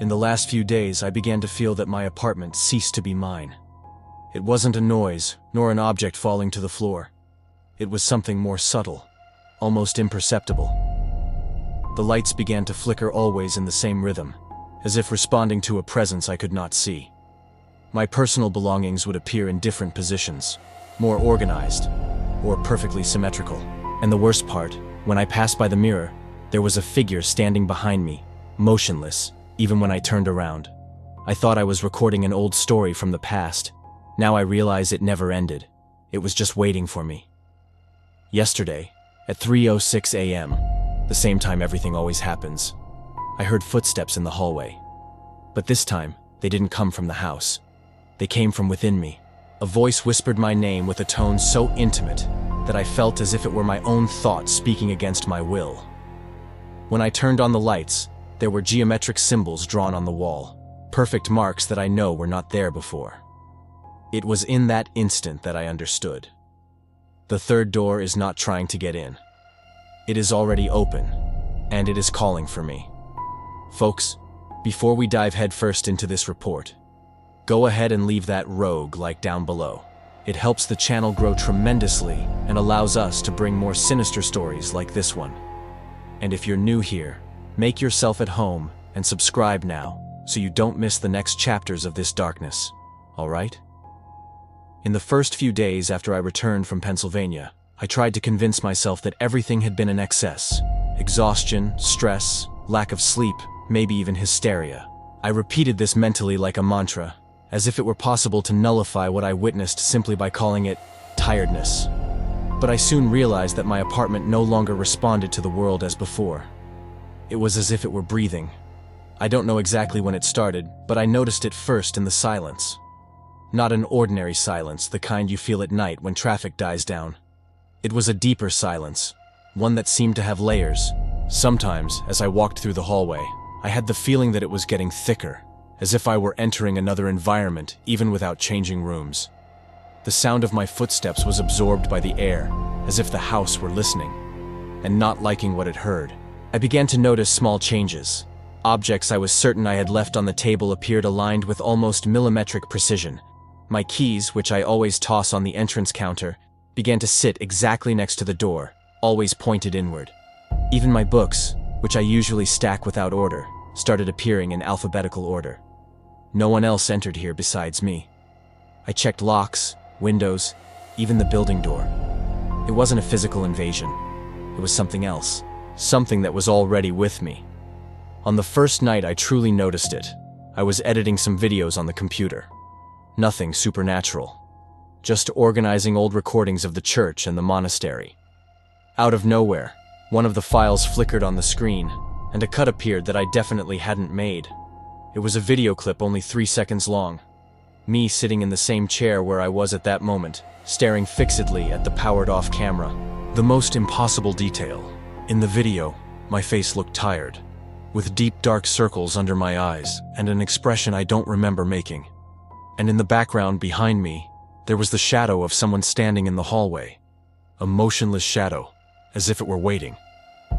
In the last few days, I began to feel that my apartment ceased to be mine. It wasn't a noise, nor an object falling to the floor. It was something more subtle, almost imperceptible. The lights began to flicker always in the same rhythm, as if responding to a presence I could not see. My personal belongings would appear in different positions, more organized, or perfectly symmetrical. And the worst part, when I passed by the mirror, there was a figure standing behind me, motionless, even when I turned around. I thought I was recording an old story from the past. Now I realize it never ended. It was just waiting for me. Yesterday, at 3:06 a.m., the same time everything always happens, I heard footsteps in the hallway. But this time, they didn't come from the house. They came from within me. A voice whispered my name with a tone so intimate that I felt as if it were my own thoughts speaking against my will. When I turned on the lights, there were geometric symbols drawn on the wall, perfect marks that I know were not there before. It was in that instant that I understood. The third door is not trying to get in. It is already open, and it is calling for me. Folks, before we dive headfirst into this report, go ahead and leave that rogue like down below. It helps the channel grow tremendously and allows us to bring more sinister stories like this one. And if you're new here, make yourself at home and subscribe now so you don't miss the next chapters of this darkness, all right? In the first few days after I returned from Pennsylvania, I tried to convince myself that everything had been in excess. Exhaustion, stress, lack of sleep, maybe even hysteria. I repeated this mentally like a mantra, as if it were possible to nullify what I witnessed simply by calling it tiredness. But I soon realized that my apartment no longer responded to the world as before. It was as if it were breathing. I don't know exactly when it started, but I noticed it first in the silence. Not an ordinary silence, the kind you feel at night when traffic dies down. It was a deeper silence, one that seemed to have layers. Sometimes, as I walked through the hallway, I had the feeling that it was getting thicker, as if I were entering another environment even without changing rooms. The sound of my footsteps was absorbed by the air, as if the house were listening, and not liking what it heard. I began to notice small changes. Objects I was certain I had left on the table appeared aligned with almost millimetric precision. My keys, which I always toss on the entrance counter, began to sit exactly next to the door, always pointed inward. Even my books, which I usually stack without order, started appearing in alphabetical order. No one else entered here besides me. I checked locks, windows, even the building door. It wasn't a physical invasion. It was something else, something that was already with me. On the first night I truly noticed it, I was editing some videos on the computer. Nothing supernatural. Just organizing old recordings of the church and the monastery. Out of nowhere, one of the files flickered on the screen, and a cut appeared that I definitely hadn't made. It was a video clip only 3 seconds long. Me sitting in the same chair where I was at that moment, staring fixedly at the powered-off camera. The most impossible detail. In the video, my face looked tired, with deep dark circles under my eyes and an expression I don't remember making. And in the background behind me, there was the shadow of someone standing in the hallway. A motionless shadow, as if it were waiting.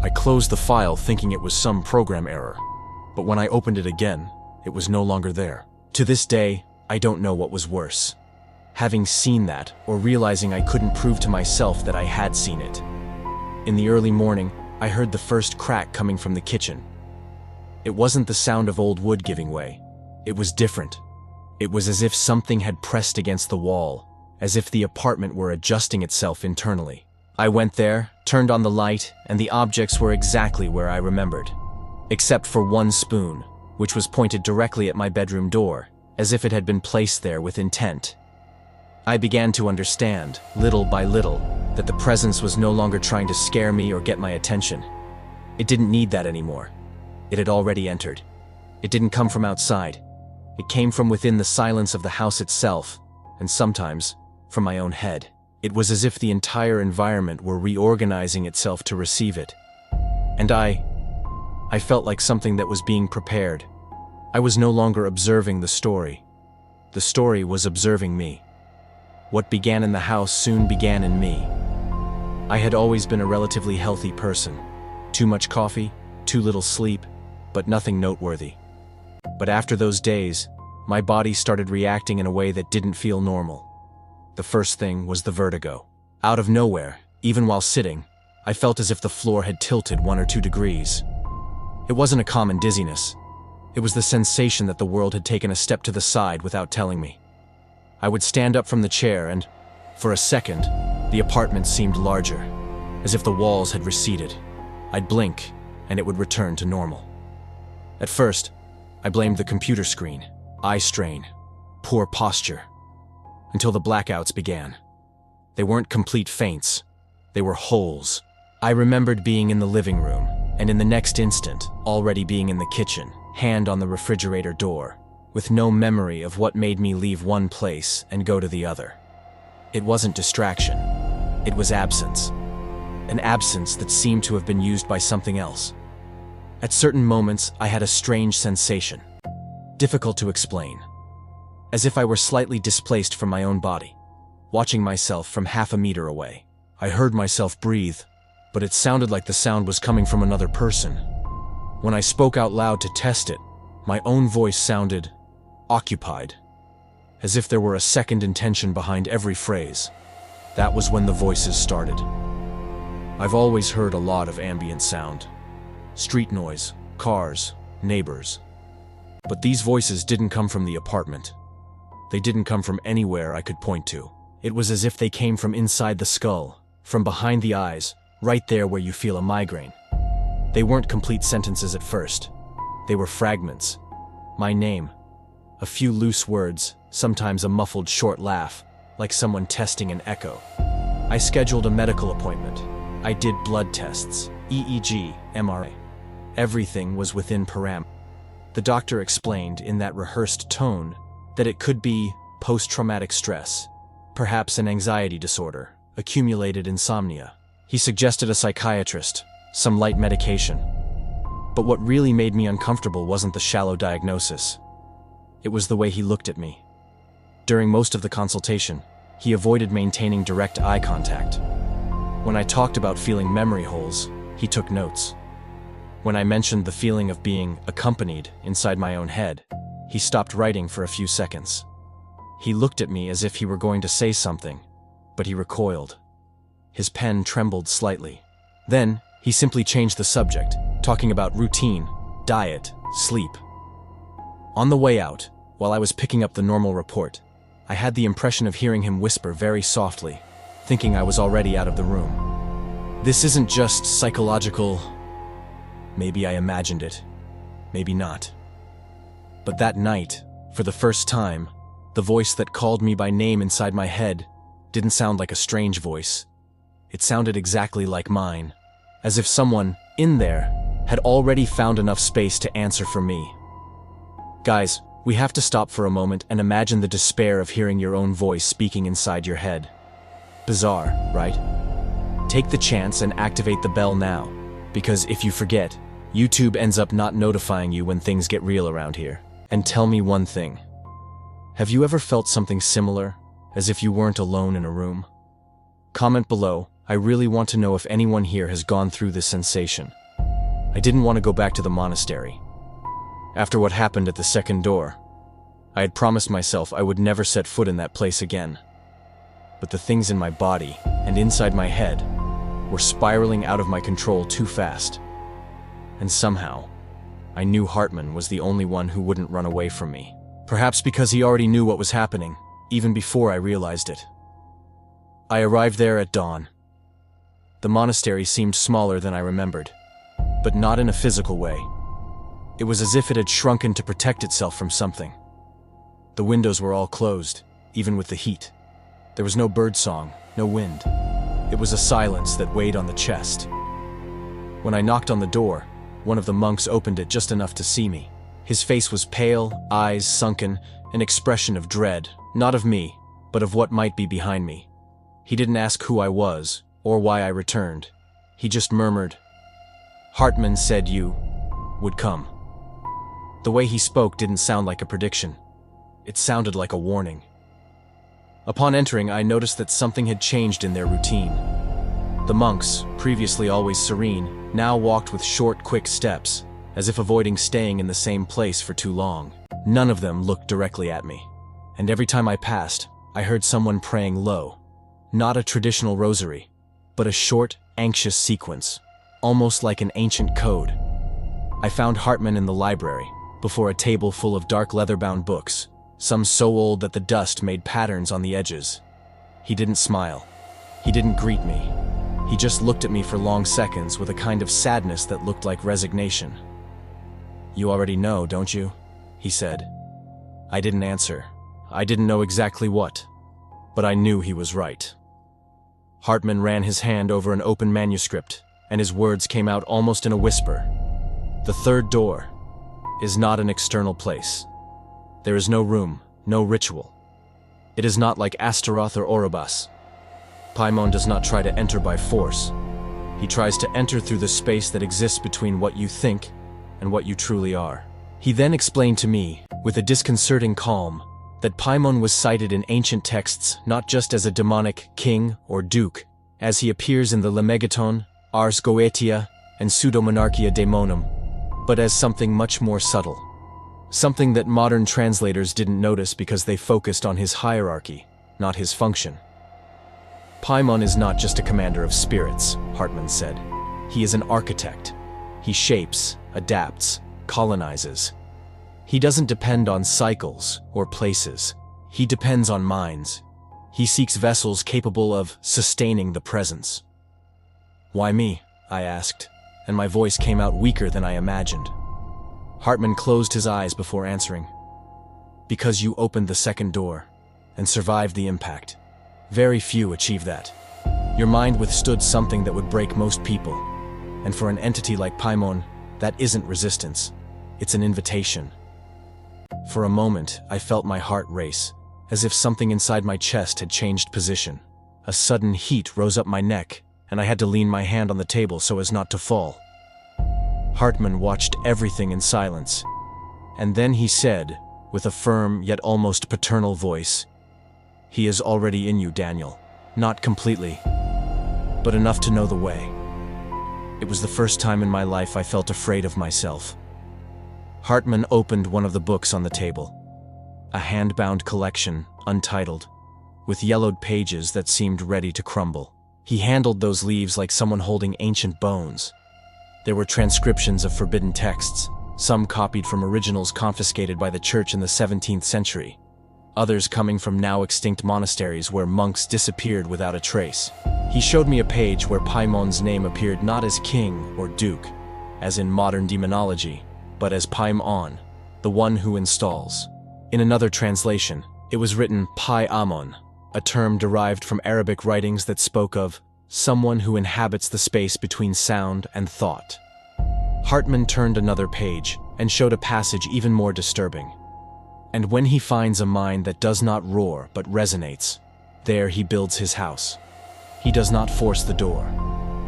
I closed the file thinking it was some program error, but when I opened it again, it was no longer there. To this day, I don't know what was worse. Having seen that, or realizing I couldn't prove to myself that I had seen it. In the early morning, I heard the first crack coming from the kitchen. It wasn't the sound of old wood giving way. It was different. It was as if something had pressed against the wall, as if the apartment were adjusting itself internally. I went there, turned on the light, and the objects were exactly where I remembered. Except for one spoon, which was pointed directly at my bedroom door, as if it had been placed there with intent. I began to understand, little by little, that the presence was no longer trying to scare me or get my attention. It didn't need that anymore. It had already entered. It didn't come from outside. It came from within the silence of the house itself, and sometimes, from my own head. It was as if the entire environment were reorganizing itself to receive it. And I felt like something that was being prepared. I was no longer observing the story. The story was observing me. What began in the house soon began in me. I had always been a relatively healthy person. Too much coffee, too little sleep, but nothing noteworthy. But after those days, my body started reacting in a way that didn't feel normal. The first thing was the vertigo. Out of nowhere, even while sitting, I felt as if the floor had tilted 1 or 2 degrees. It wasn't a common dizziness. It was the sensation that the world had taken a step to the side without telling me. I would stand up from the chair and, for a second, the apartment seemed larger, as if the walls had receded. I'd blink, and it would return to normal. At first, I blamed the computer screen, eye strain, poor posture, until the blackouts began. They weren't complete faints. They were holes. I remembered being in the living room, and in the next instant, already being in the kitchen, hand on the refrigerator door, with no memory of what made me leave one place and go to the other. It wasn't distraction. It was absence. An absence that seemed to have been used by something else. At certain moments, I had a strange sensation. Difficult to explain. As if I were slightly displaced from my own body, watching myself from half a meter away. I heard myself breathe, but it sounded like the sound was coming from another person. When I spoke out loud to test it, my own voice sounded occupied, as if there were a second intention behind every phrase. That was when the voices started. I've always heard a lot of ambient sound. Street noise, cars, neighbors. But these voices didn't come from the apartment. They didn't come from anywhere I could point to. It was as if they came from inside the skull, from behind the eyes, right there where you feel a migraine. They weren't complete sentences at first. They were fragments. My name. A few loose words, sometimes a muffled short laugh, like someone testing an echo. I scheduled a medical appointment. I did blood tests, EEG, MRI. Everything was within parameters. The doctor explained in that rehearsed tone that it could be post-traumatic stress, perhaps an anxiety disorder, accumulated insomnia. He suggested a psychiatrist, some light medication. But what really made me uncomfortable wasn't the shallow diagnosis. It was the way he looked at me. During most of the consultation, he avoided maintaining direct eye contact. When I talked about feeling memory holes, he took notes. When I mentioned the feeling of being accompanied inside my own head, he stopped writing for a few seconds. He looked at me as if he were going to say something, but he recoiled. His pen trembled slightly. Then, he simply changed the subject, talking about routine, diet, sleep. On the way out, while I was picking up the normal report, I had the impression of hearing him whisper very softly, thinking I was already out of the room. This isn't just psychological. Maybe I imagined it. Maybe not. But that night, for the first time, the voice that called me by name inside my head didn't sound like a strange voice. It sounded exactly like mine, as if someone, in there, had already found enough space to answer for me. Guys, we have to stop for a moment and imagine the despair of hearing your own voice speaking inside your head. Bizarre, right? Take the chance and activate the bell now, because if you forget, YouTube ends up not notifying you when things get real around here. And tell me one thing. Have you ever felt something similar, as if you weren't alone in a room? Comment below. I really want to know if anyone here has gone through this sensation. I didn't want to go back to the monastery. After what happened at the second door, I had promised myself I would never set foot in that place again. But the things in my body and inside my head were spiraling out of my control too fast. And somehow, I knew Hartman was the only one who wouldn't run away from me. Perhaps because he already knew what was happening, even before I realized it. I arrived there at dawn. The monastery seemed smaller than I remembered, but not in a physical way. It was as if it had shrunken to protect itself from something. The windows were all closed, even with the heat. There was no birdsong, no wind. It was a silence that weighed on the chest. When I knocked on the door, one of the monks opened it just enough to see me. His face was pale, eyes sunken, an expression of dread, not of me, but of what might be behind me. He didn't ask who I was, or why I returned. He just murmured, "Hartman said you would come." The way he spoke didn't sound like a prediction. It sounded like a warning. Upon entering, I noticed that something had changed in their routine. The monks, previously always serene, now walked with short, quick steps, as if avoiding staying in the same place for too long. None of them looked directly at me, and every time I passed, I heard someone praying low. Not a traditional rosary, but a short, anxious sequence, almost like an ancient code. I found Hartman in the library, before a table full of dark leather-bound books, some so old that the dust made patterns on the edges. He didn't smile. He didn't greet me. He just looked at me for long seconds with a kind of sadness that looked like resignation. "You already know, don't you?" he said. I didn't answer. I didn't know exactly what, but I knew he was right. Hartman ran his hand over an open manuscript, and his words came out almost in a whisper. "The third door is not an external place. There is no room, no ritual. It is not like Astaroth or Orobas. Paimon does not try to enter by force. He tries to enter through the space that exists between what you think and what you truly are." He then explained to me, with a disconcerting calm, that Paimon was cited in ancient texts not just as a demonic king or duke, as he appears in the Lemegeton, Ars Goetia, and Pseudomonarchia Daemonum, but as something much more subtle. Something that modern translators didn't notice because they focused on his hierarchy, not his function. "Paimon is not just a commander of spirits," Hartman said. "He is an architect. He shapes, adapts, colonizes. He doesn't depend on cycles or places. He depends on minds. He seeks vessels capable of sustaining the presence." "Why me?" I asked, and my voice came out weaker than I imagined. Hartman closed his eyes before answering. "Because you opened the second door and survived the impact. Very few achieve that. Your mind withstood something that would break most people, and for an entity like Paimon, that isn't resistance. It's an invitation." For a moment, I felt my heart race, as if something inside my chest had changed position. A sudden heat rose up my neck, and I had to lean my hand on the table so as not to fall. Hartman watched everything in silence, and then he said, with a firm yet almost paternal voice, "He is already in you, Daniel. Not completely, but enough to know the way." It was the first time in my life I felt afraid of myself. Hartman opened one of the books on the table. A hand-bound collection, untitled, with yellowed pages that seemed ready to crumble. He handled those leaves like someone holding ancient bones. There were transcriptions of forbidden texts, some copied from originals confiscated by the church in the 17th century, others coming from now-extinct monasteries where monks disappeared without a trace. He showed me a page where Paimon's name appeared not as king or duke, as in modern demonology, but as Paimon, the one who installs. In another translation, it was written Pai-Amon, a term derived from Arabic writings that spoke of someone who inhabits the space between sound and thought. Hartman turned another page and showed a passage even more disturbing. "And when he finds a mind that does not roar but resonates, there he builds his house. He does not force the door.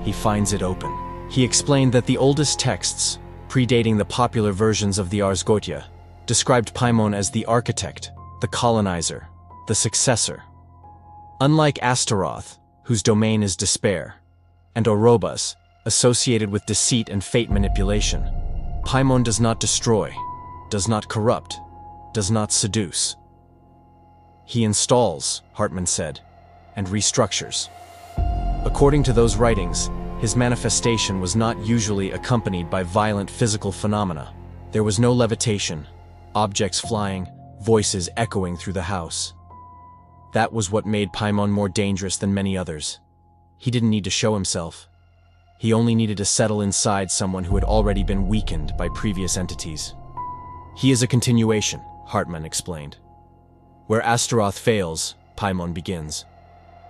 He finds it open." He explained that the oldest texts, predating the popular versions of the Ars Goetia, described Paimon as the architect, the colonizer, the successor. Unlike Astaroth, whose domain is despair, and Orobas, associated with deceit and fate manipulation, Paimon does not destroy, does not corrupt, does not seduce. He installs, Hartman said, and restructures. According to those writings, his manifestation was not usually accompanied by violent physical phenomena. There was no levitation, objects flying, voices echoing through the house. That was what made Paimon more dangerous than many others. He didn't need to show himself. He only needed to settle inside someone who had already been weakened by previous entities. He is a continuation, Hartman explained. Where Astaroth fails, Paimon begins.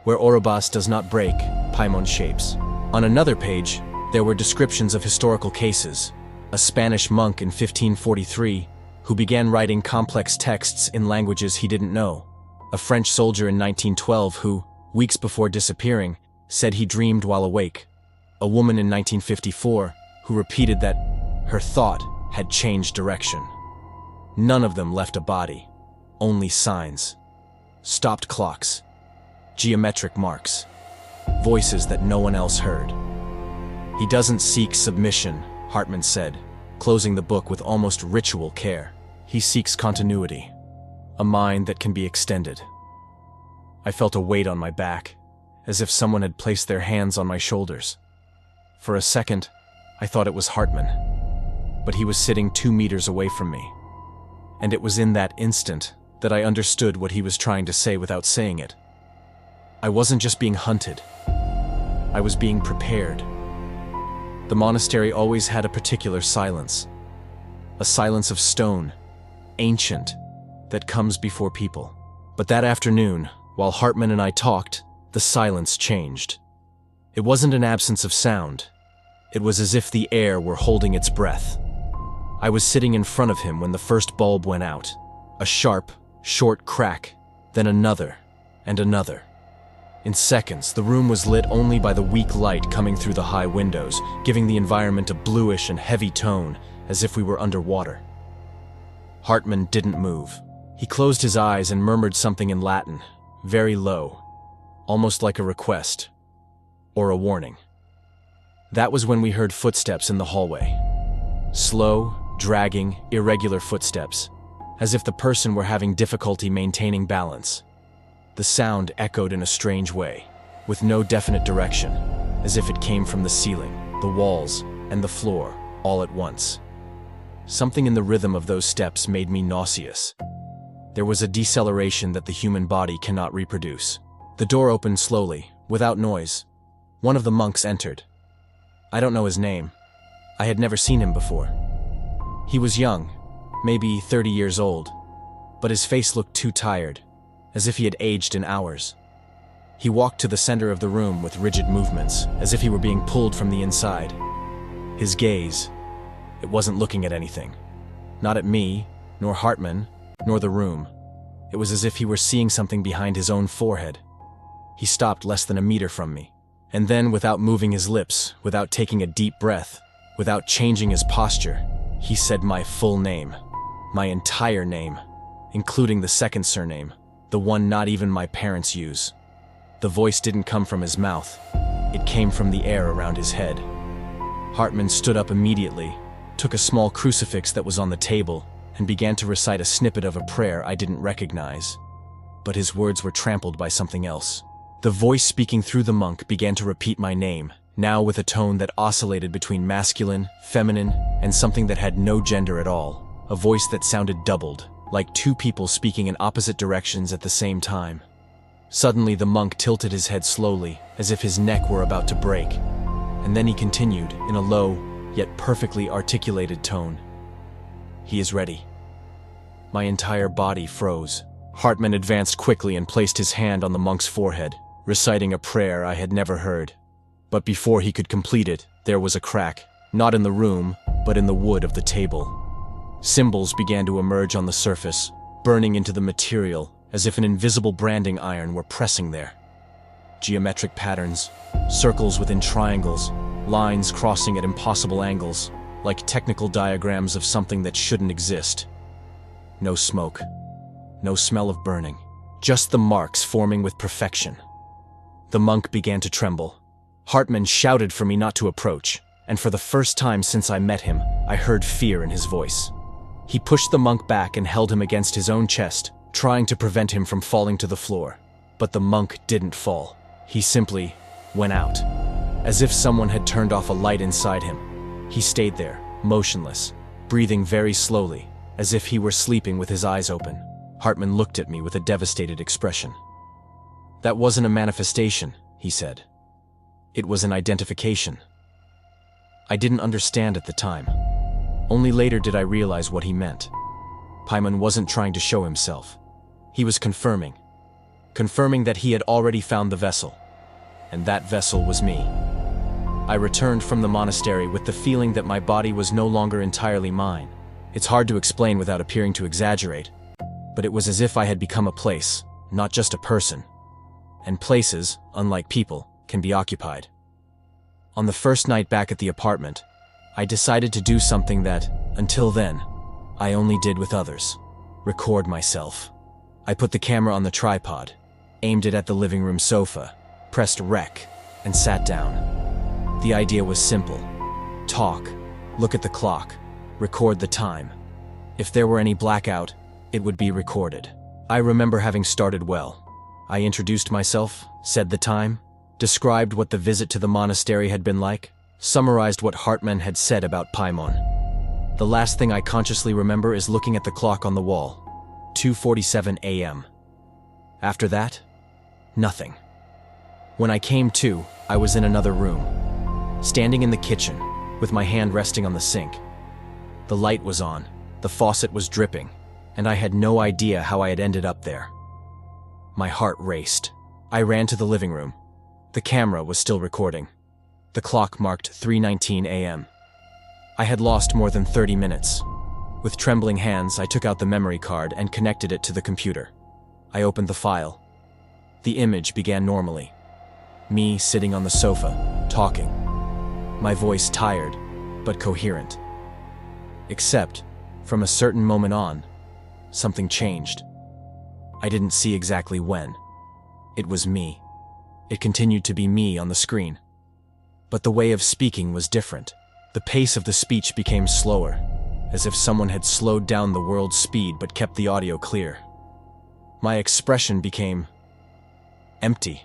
Where Orobas does not break, Paimon shapes. On another page, there were descriptions of historical cases. A Spanish monk in 1543 who began writing complex texts in languages he didn't know. A French soldier in 1912 who, weeks before disappearing, said he dreamed while awake. A woman in 1954 who repeated that her thought had changed direction. None of them left a body, only signs. Stopped clocks, geometric marks, voices that no one else heard. He doesn't seek submission, Hartman said, closing the book with almost ritual care. He seeks continuity, a mind that can be extended. I felt a weight on my back, as if someone had placed their hands on my shoulders. For a second, I thought it was Hartman, but he was sitting 2 meters away from me. And it was in that instant that I understood what he was trying to say without saying it. I wasn't just being hunted. I was being prepared. The monastery always had a particular silence. A silence of stone, ancient, that comes before people. But that afternoon, while Hartman and I talked, the silence changed. It wasn't an absence of sound. It was as if the air were holding its breath. I was sitting in front of him when the first bulb went out. A sharp, short crack, then another, and another. In seconds, the room was lit only by the weak light coming through the high windows, giving the environment a bluish and heavy tone, as if we were underwater. Hartman didn't move. He closed his eyes and murmured something in Latin, very low, almost like a request, or a warning. That was when we heard footsteps in the hallway. Slow, dragging, irregular footsteps, as if the person were having difficulty maintaining balance. The sound echoed in a strange way, with no definite direction, as if it came from the ceiling, the walls, and the floor, all at once. Something in the rhythm of those steps made me nauseous. There was a deceleration that the human body cannot reproduce. The door opened slowly, without noise. One of the monks entered. I don't know his name. I had never seen him before. He was young, maybe 30 years old, but his face looked too tired, as if he had aged in hours. He walked to the center of the room with rigid movements, as if he were being pulled from the inside. His gaze, it wasn't looking at anything. Not at me, nor Hartman, nor the room. It was as if he were seeing something behind his own forehead. He stopped less than a meter from me, and then, without moving his lips, without taking a deep breath, without changing his posture, he said my full name, my entire name, including the second surname, the one not even my parents use. The voice didn't come from his mouth. It came from the air around his head. Hartman stood up immediately, took a small crucifix that was on the table, and began to recite a snippet of a prayer I didn't recognize. But his words were trampled by something else. The voice speaking through the monk began to repeat my name, now with a tone that oscillated between masculine, feminine, and something that had no gender at all. A voice that sounded doubled, like two people speaking in opposite directions at the same time. Suddenly the monk tilted his head slowly, as if his neck were about to break. And then he continued, in a low, yet perfectly articulated tone. He is ready. My entire body froze. Hartman advanced quickly and placed his hand on the monk's forehead, reciting a prayer I had never heard. But before he could complete it, there was a crack, not in the room, but in the wood of the table. Symbols began to emerge on the surface, burning into the material as if an invisible branding iron were pressing there. Geometric patterns, circles within triangles, lines crossing at impossible angles, like technical diagrams of something that shouldn't exist. No smoke, no smell of burning, just the marks forming with perfection. The monk began to tremble. Hartman shouted for me not to approach, and for the first time since I met him, I heard fear in his voice. He pushed the monk back and held him against his own chest, trying to prevent him from falling to the floor. But the monk didn't fall. He simply went out, as if someone had turned off a light inside him. He stayed there, motionless, breathing very slowly, as if he were sleeping with his eyes open. Hartman looked at me with a devastated expression. That wasn't a manifestation, he said. It was an identification. I didn't understand at the time. Only later did I realize what he meant. Paimon wasn't trying to show himself. He was confirming that he had already found the vessel. And that vessel was me. I returned from the monastery with the feeling that my body was no longer entirely mine. It's hard to explain without appearing to exaggerate, but it was as if I had become a place, not just a person. And places, unlike people, can be occupied. On the first night back at the apartment, I decided to do something that, until then, I only did with others. Record myself. I put the camera on the tripod, aimed it at the living room sofa, pressed rec, and sat down. The idea was simple. Talk, look at the clock, record the time. If there were any blackout, it would be recorded. I remember having started well. I introduced myself, said the time, described what the visit to the monastery had been like, summarized what Hartman had said about Paimon. The last thing I consciously remember is looking at the clock on the wall. 2:47 a.m. After that, nothing. When I came to, I was in another room, standing in the kitchen, with my hand resting on the sink. The light was on, the faucet was dripping, and I had no idea how I had ended up there. My heart raced. I ran to the living room. The camera was still recording. The clock marked 3:19 a.m. I had lost more than 30 minutes. With trembling hands, I took out the memory card and connected it to the computer. I opened the file. The image began normally. Me sitting on the sofa, talking. My voice tired, but coherent. Except, from a certain moment on, something changed. I didn't see exactly when. It was me. It continued to be me on the screen. But the way of speaking was different. The pace of the speech became slower, as if someone had slowed down the world's speed but kept the audio clear. My expression became empty.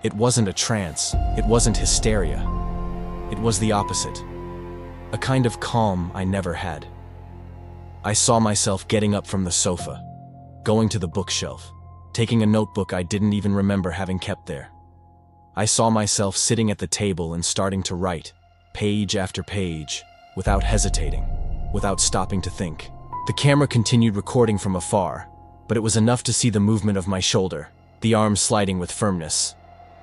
It wasn't a trance, it wasn't hysteria. It was the opposite. A kind of calm I never had. I saw myself getting up from the sofa, going to the bookshelf, taking a notebook I didn't even remember having kept there. I saw myself sitting at the table and starting to write, page after page, without hesitating, without stopping to think. The camera continued recording from afar, but it was enough to see the movement of my shoulder, the arm sliding with firmness.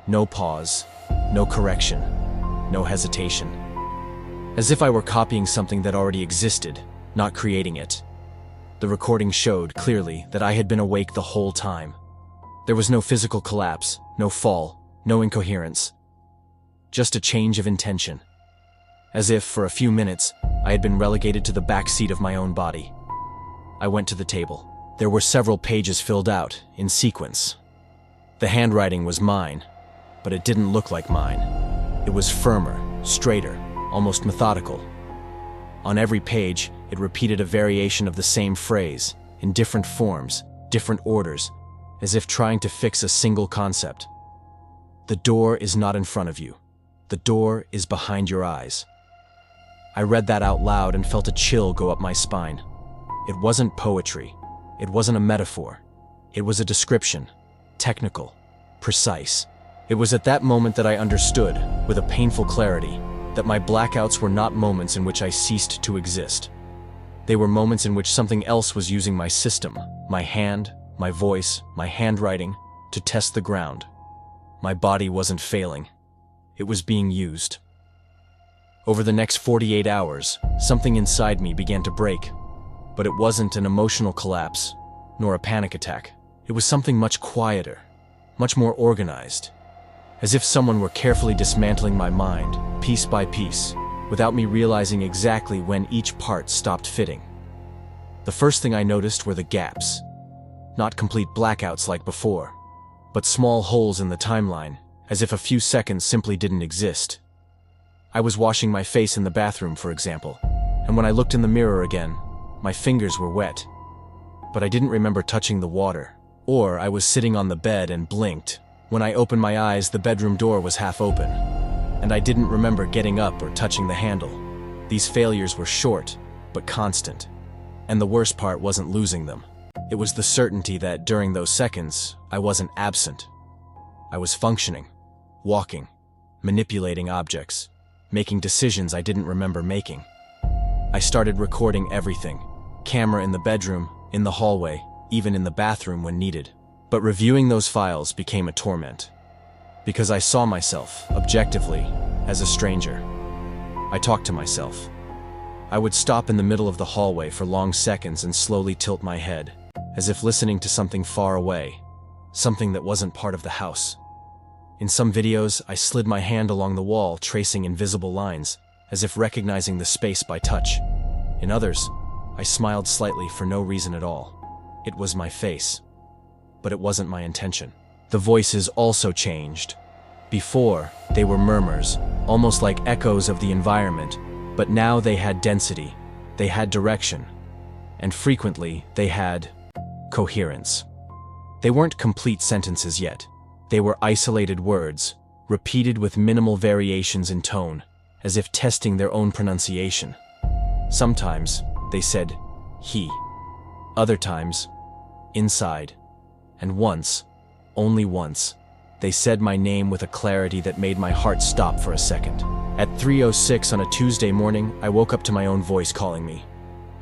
No pause, no correction, no hesitation. As if I were copying something that already existed, not creating it. The recording showed clearly that I had been awake the whole time. There was no physical collapse, no fall, no incoherence. Just a change of intention. As if, for a few minutes, I had been relegated to the back seat of my own body. I went to the table. There were several pages filled out, in sequence. The handwriting was mine, but it didn't look like mine. It was firmer, straighter, almost methodical. On every page, it repeated a variation of the same phrase, in different forms, different orders, as if trying to fix a single concept. The door is not in front of you. The door is behind your eyes. I read that out loud and felt a chill go up my spine. It wasn't poetry. It wasn't a metaphor. It was a description, technical, precise. It was at that moment that I understood, with a painful clarity, that my blackouts were not moments in which I ceased to exist. They were moments in which something else was using my system, my hand, my voice, my handwriting, to test the ground. My body wasn't failing. It was being used. Over the next 48 hours, something inside me began to break. But it wasn't an emotional collapse, nor a panic attack. It was something much quieter, much more organized. As if someone were carefully dismantling my mind, piece by piece, without me realizing exactly when each part stopped fitting. The first thing I noticed were the gaps. Not complete blackouts like before, but small holes in the timeline, as if a few seconds simply didn't exist. I was washing my face in the bathroom, for example, and when I looked in the mirror again, my fingers were wet. But I didn't remember touching the water. Or I was sitting on the bed and blinked. When I opened my eyes, the bedroom door was half open, and I didn't remember getting up or touching the handle. These failures were short, but constant. And the worst part wasn't losing them. It was the certainty that during those seconds, I wasn't absent. I was functioning, walking, manipulating objects, making decisions I didn't remember making. I started recording everything. Camera in the bedroom, in the hallway, even in the bathroom when needed. But reviewing those files became a torment. Because I saw myself, objectively, as a stranger. I talked to myself. I would stop in the middle of the hallway for long seconds and slowly tilt my head, as if listening to something far away, something that wasn't part of the house. In some videos, I slid my hand along the wall, tracing invisible lines, as if recognizing the space by touch. In others, I smiled slightly for no reason at all. It was my face. But it wasn't my intention. The voices also changed. Before, they were murmurs, almost like echoes of the environment, but now they had density, they had direction, and frequently they had coherence. They weren't complete sentences yet. They were isolated words, repeated with minimal variations in tone, as if testing their own pronunciation. Sometimes they said, he. Other times, inside. And once, only once, they said my name with a clarity that made my heart stop for a second. At 3:06 on a Tuesday morning, I woke up to my own voice calling me.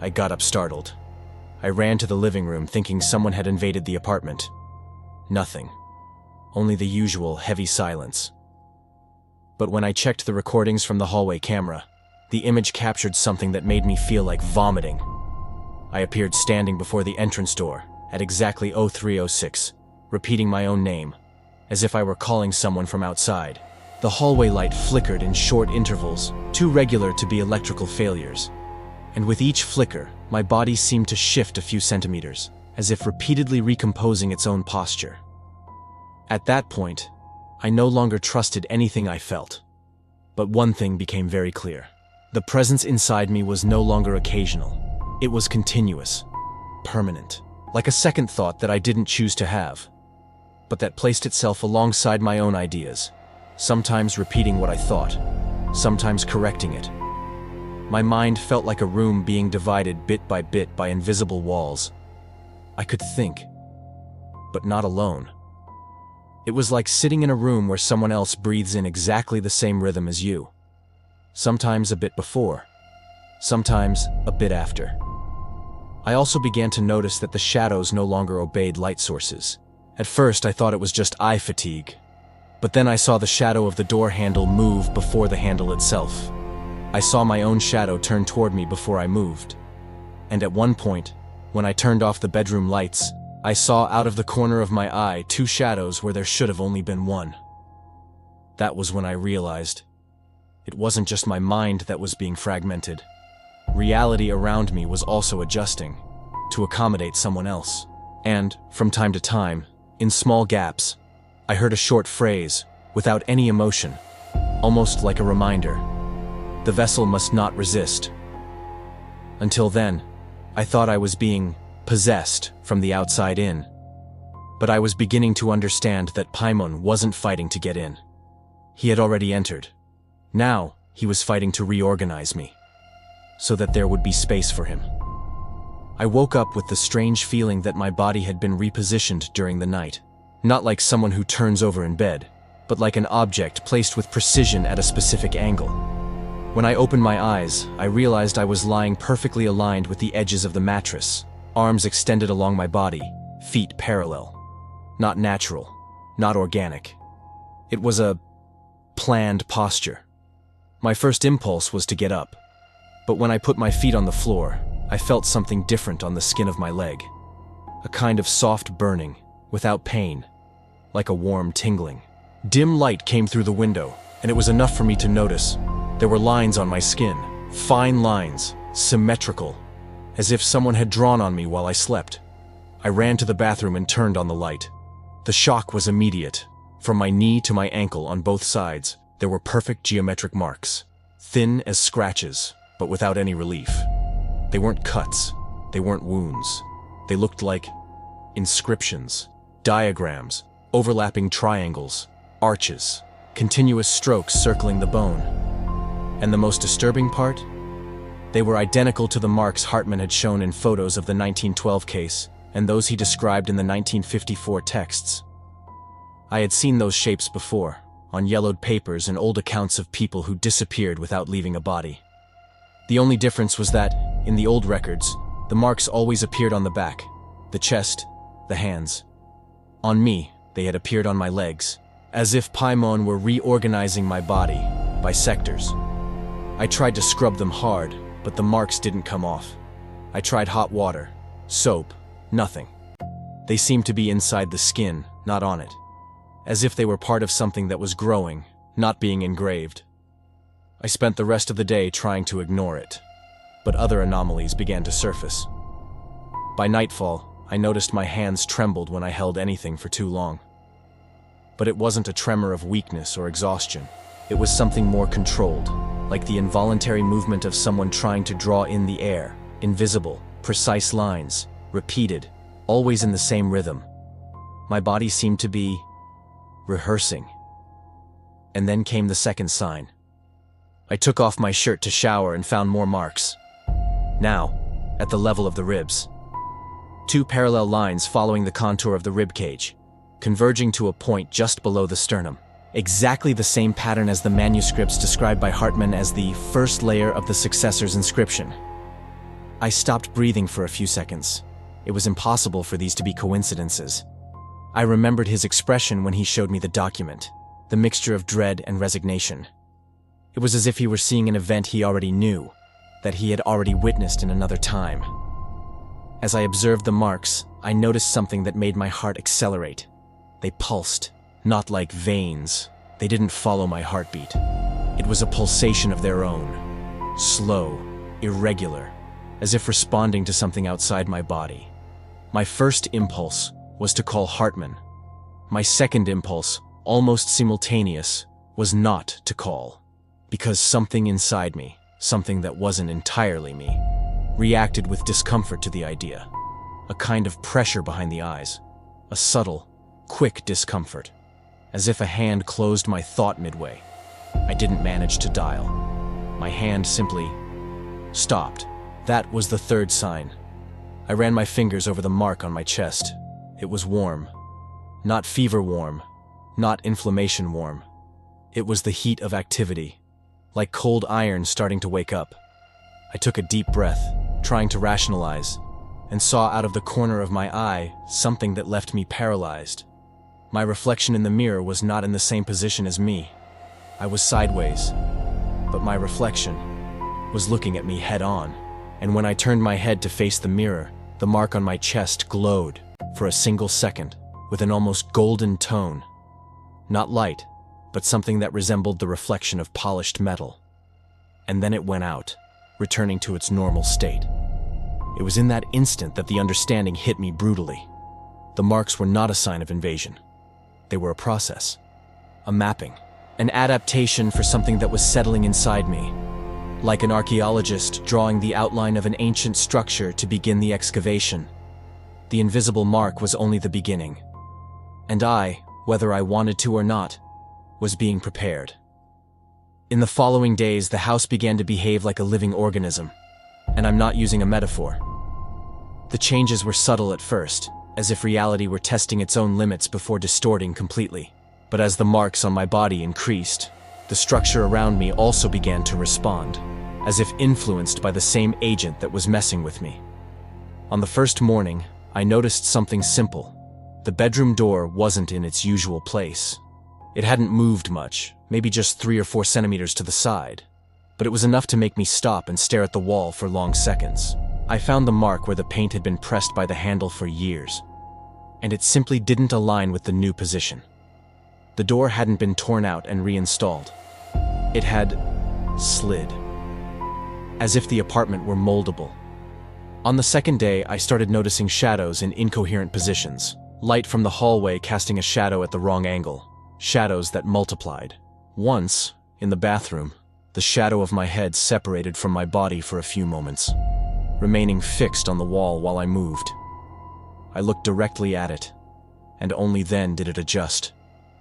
I got up startled. I ran to the living room thinking someone had invaded the apartment. Nothing. Only the usual heavy silence. But when I checked the recordings from the hallway camera, the image captured something that made me feel like vomiting. I appeared standing before the entrance door at exactly 03:06, repeating my own name, as if I were calling someone from outside. The hallway light flickered in short intervals, too regular to be electrical failures. And with each flicker, my body seemed to shift a few centimeters, as if repeatedly recomposing its own posture. At that point, I no longer trusted anything I felt. But one thing became very clear. The presence inside me was no longer occasional. It was continuous, permanent, like a second thought that I didn't choose to have, but that placed itself alongside my own ideas, sometimes repeating what I thought, sometimes correcting it. My mind felt like a room being divided bit by invisible walls. I could think, but not alone. It was like sitting in a room where someone else breathes in exactly the same rhythm as you. Sometimes a bit before, sometimes a bit after. I also began to notice that the shadows no longer obeyed light sources. At first, I thought it was just eye fatigue, but then I saw the shadow of the door handle move before the handle itself. I saw my own shadow turn toward me before I moved. And at one point, when I turned off the bedroom lights, I saw out of the corner of my eye 2 shadows where there should have only been 1. That was when I realized it wasn't just my mind that was being fragmented. Reality around me was also adjusting to accommodate someone else. And, from time to time, in small gaps, I heard a short phrase, without any emotion, almost like a reminder. The vessel must not resist. Until then, I thought I was being possessed from the outside in. But I was beginning to understand that Paimon wasn't fighting to get in. He had already entered. Now, he was fighting to reorganize me, so that there would be space for him. I woke up with the strange feeling that my body had been repositioned during the night. Not like someone who turns over in bed, but like an object placed with precision at a specific angle. When I opened my eyes, I realized I was lying perfectly aligned with the edges of the mattress, arms extended along my body, feet parallel. Not natural, not organic. It was a planned posture. My first impulse was to get up, but when I put my feet on the floor, I felt something different on the skin of my leg. A kind of soft burning, without pain, like a warm tingling. Dim light came through the window, and it was enough for me to notice. There were lines on my skin, fine lines, symmetrical, as if someone had drawn on me while I slept. I ran to the bathroom and turned on the light. The shock was immediate. From my knee to my ankle on both sides, there were perfect geometric marks, thin as scratches, but without any relief. They weren't cuts, they weren't wounds. They looked like inscriptions, diagrams, overlapping triangles, arches, continuous strokes circling the bone. And the most disturbing part? They were identical to the marks Hartman had shown in photos of the 1912 case and those he described in the 1954 texts. I had seen those shapes before, on yellowed papers and old accounts of people who disappeared without leaving a body. The only difference was that, in the old records, the marks always appeared on the back, the chest, the hands. On me, they had appeared on my legs, as if Paimon were reorganizing my body, by sectors. I tried to scrub them hard, but the marks didn't come off. I tried hot water, soap, nothing. They seemed to be inside the skin, not on it. As if they were part of something that was growing, not being engraved. I spent the rest of the day trying to ignore it, but other anomalies began to surface. By nightfall, I noticed my hands trembled when I held anything for too long. But it wasn't a tremor of weakness or exhaustion. It was something more controlled, like the involuntary movement of someone trying to draw in the air, invisible, precise lines, repeated, always in the same rhythm. My body seemed to be rehearsing. And then came the second sign. I took off my shirt to shower and found more marks. Now, at the level of the ribs. 2 parallel lines following the contour of the rib cage, converging to a point just below the sternum. Exactly the same pattern as the manuscripts described by Hartman as the first layer of the successor's inscription. I stopped breathing for a few seconds. It was impossible for these to be coincidences. I remembered his expression when he showed me the document, the mixture of dread and resignation. It was as if he were seeing an event he already knew, that he had already witnessed in another time. As I observed the marks, I noticed something that made my heart accelerate. They pulsed, not like veins. They didn't follow my heartbeat. It was a pulsation of their own, slow, irregular, as if responding to something outside my body. My first impulse was to call Hartman. My second impulse, almost simultaneous, was not to call, because something inside me, something that wasn't entirely me, reacted with discomfort to the idea, a kind of pressure behind the eyes, a subtle, quick discomfort, as if a hand closed my thought midway. I didn't manage to dial. My hand simply stopped. That was the third sign. I ran my fingers over the mark on my chest. It was warm. Not fever warm, not inflammation warm. It was the heat of activity, like cold iron starting to wake up. I took a deep breath, trying to rationalize, and saw out of the corner of my eye something that left me paralyzed. My reflection in the mirror was not in the same position as me. I was sideways, but my reflection was looking at me head on, and when I turned my head to face the mirror, the mark on my chest glowed for a single second with an almost golden tone. Not light, but something that resembled the reflection of polished metal. And then it went out, returning to its normal state. It was in that instant that the understanding hit me brutally. The marks were not a sign of invasion. They were a process, a mapping, an adaptation for something that was settling inside me, like an archaeologist drawing the outline of an ancient structure to begin the excavation. The invisible mark was only the beginning, and I, whether I wanted to or not, was being prepared. In the following days, the house began to behave like a living organism, and I'm not using a metaphor. The changes were subtle at first, as if reality were testing its own limits before distorting completely. But as the marks on my body increased, the structure around me also began to respond, as if influenced by the same agent that was messing with me. On the first morning, I noticed something simple. The bedroom door wasn't in its usual place. It hadn't moved much, maybe just 3 or 4 centimeters to the side, but it was enough to make me stop and stare at the wall for long seconds. I found the mark where the paint had been pressed by the handle for years, and it simply didn't align with the new position. The door hadn't been torn out and reinstalled. It had slid, as if the apartment were moldable. On the second day, I started noticing shadows in incoherent positions, light from the hallway casting a shadow at the wrong angle, shadows that multiplied. Once, in the bathroom, the shadow of my head separated from my body for a few moments, remaining fixed on the wall while I moved. I looked directly at it, and only then did it adjust,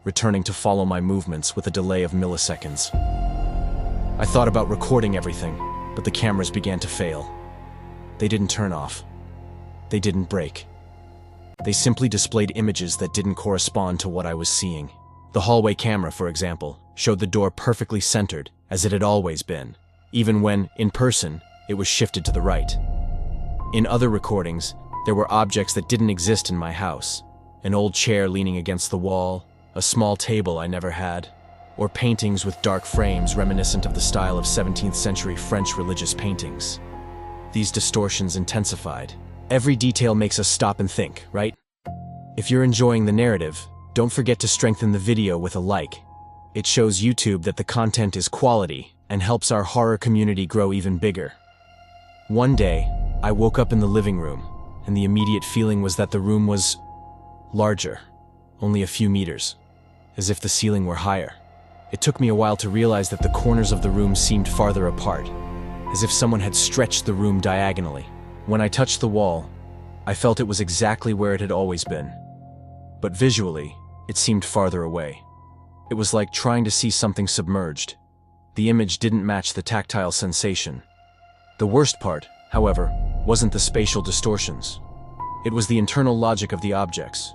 returning to follow my movements with a delay of milliseconds. I thought about recording everything, but the cameras began to fail. They didn't turn off. They didn't break. They simply displayed images that didn't correspond to what I was seeing. The hallway camera, for example, showed the door perfectly centered, as it had always been, even when, in person, it was shifted to the right. In other recordings, there were objects that didn't exist in my house. An old chair leaning against the wall, a small table I never had, or paintings with dark frames reminiscent of the style of 17th century French religious paintings. These distortions intensified. Every detail makes us stop and think, right? If you're enjoying the narrative, don't forget to strengthen the video with a like. It shows YouTube that the content is quality and helps our horror community grow even bigger. One day, I woke up in the living room, and the immediate feeling was that the room was larger, only a few meters, as if the ceiling were higher. It took me a while to realize that the corners of the room seemed farther apart, as if someone had stretched the room diagonally. When I touched the wall, I felt it was exactly where it had always been. But visually, it seemed farther away. It was like trying to see something submerged. The image didn't match the tactile sensation. The worst part, however, wasn't the spatial distortions. It was the internal logic of the objects.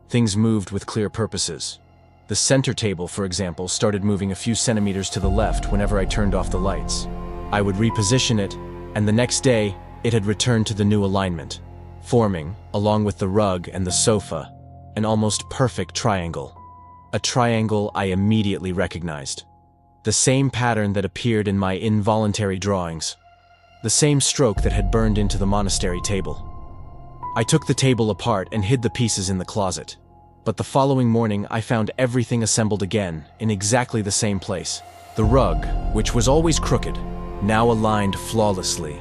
Things moved with clear purposes. The center table, for example, started moving a few centimeters to the left whenever I turned off the lights. I would reposition it, and the next day, it had returned to the new alignment, forming, along with the rug and the sofa, an almost perfect triangle. A triangle I immediately recognized. The same pattern that appeared in my involuntary drawings. The same stroke that had burned into the monastery table. I took the table apart and hid the pieces in the closet. But the following morning, I found everything assembled again, in exactly the same place. The rug, which was always crooked, now aligned flawlessly.